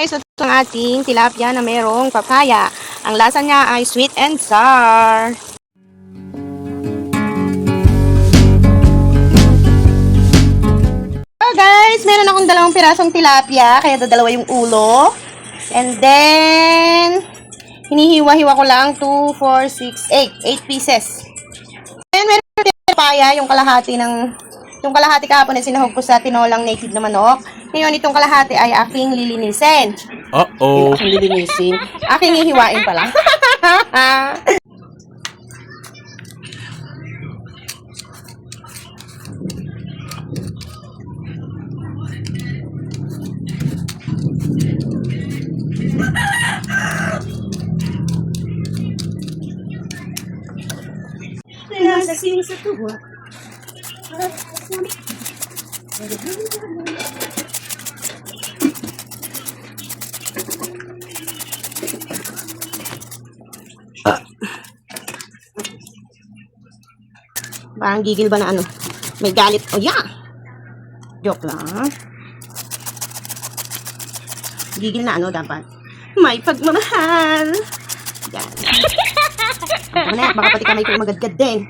Guys, ito ang ating tilapia na mayroong papaya. Ang lasa niya ay sweet and sour. So guys, meron akong dalawang pirasong tilapia, kaya dalawa yung ulo. And then, hinihiwa-hiwa ko lang 2, 4, 6, 8 pieces. And meron akong papaya, yung kalahati kahapon ay sinahog ko sa tinolang native na manok. Ngayon, itong kalahati ay aking lilinisin. Uh-oh. Aking lilinisin. Aking hihiwain pala. Nalalasing sa tuwa. Parang gigil ba na ano? May galit. Oh, yeah! Joke lang. Gigil na ano dapat? May pagmamahal. Yan. Ano na, baka pati kamay ko magadgad din.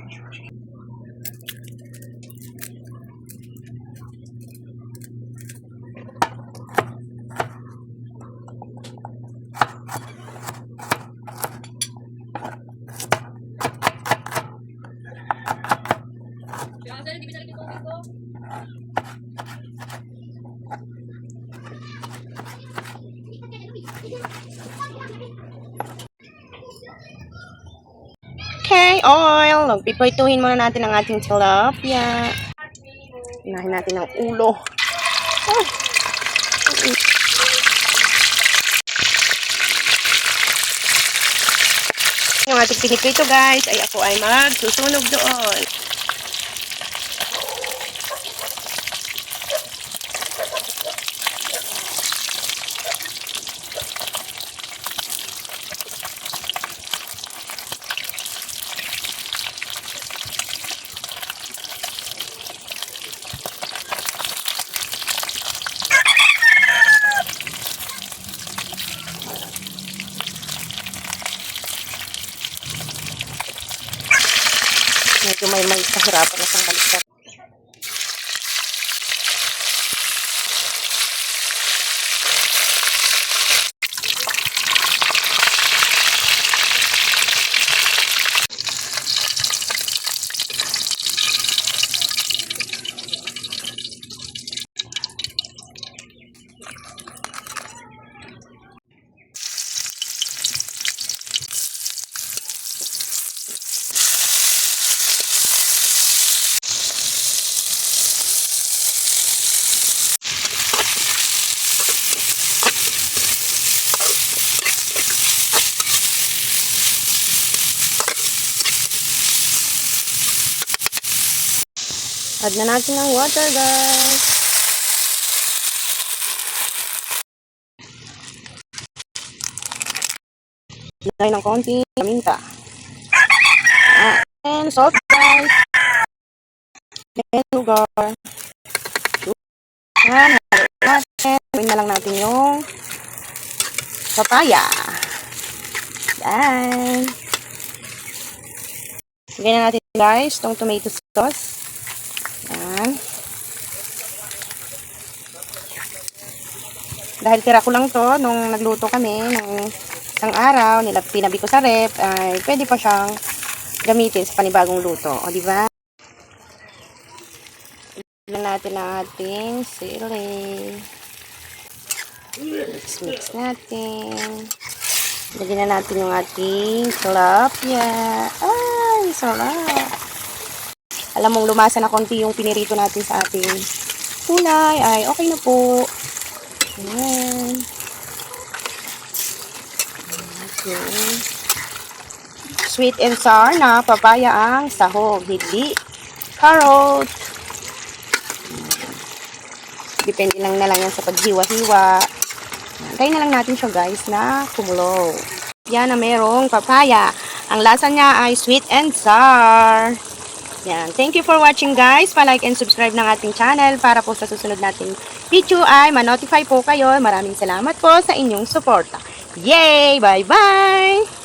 Okay, oil. Pipituhin muna natin ang ating tilapia. Hinahin natin ang ulo. Ah. Yung ating pinipito guys, ay ako ay magsusunog doon. Medyo may kahirapan na siyang baliktad. Add na natin ng water, guys. Lagay ng konti paminta. And salt, guys. And sugar. Yan, natin. Gawin na lang natin yung papaya. Yan. Lagyan na natin, guys, itong tomato sauce. Yan. Dahil tira ko lang to nung nagluto kami ng isang araw, pinabi ko sa rep, ay pwede pa siyang gamitin sa panibagong luto. O, diba? Lagyan natin ang ating sili. Mix natin. Lagyan na natin yung ating tilapia. Ay, sarap! Alam mong lumasa na konti yung pinirito natin sa ating kulay, ay okay na po. Ayan. Okay. Sweet and sour na papaya ang sahog, hindi carrot. Depende lang na lang yan sa paghiwa-hiwa. Tayo na lang natin siya guys na kumulo. Yan na merong papaya. Ang lasa niya ay sweet and sour. Yan. Thank you for watching guys. Pa-like and subscribe ng ating channel para po sa susunod nating video ay ma-notify po kayo. Maraming salamat po sa inyong suporta. Yay! Bye-bye!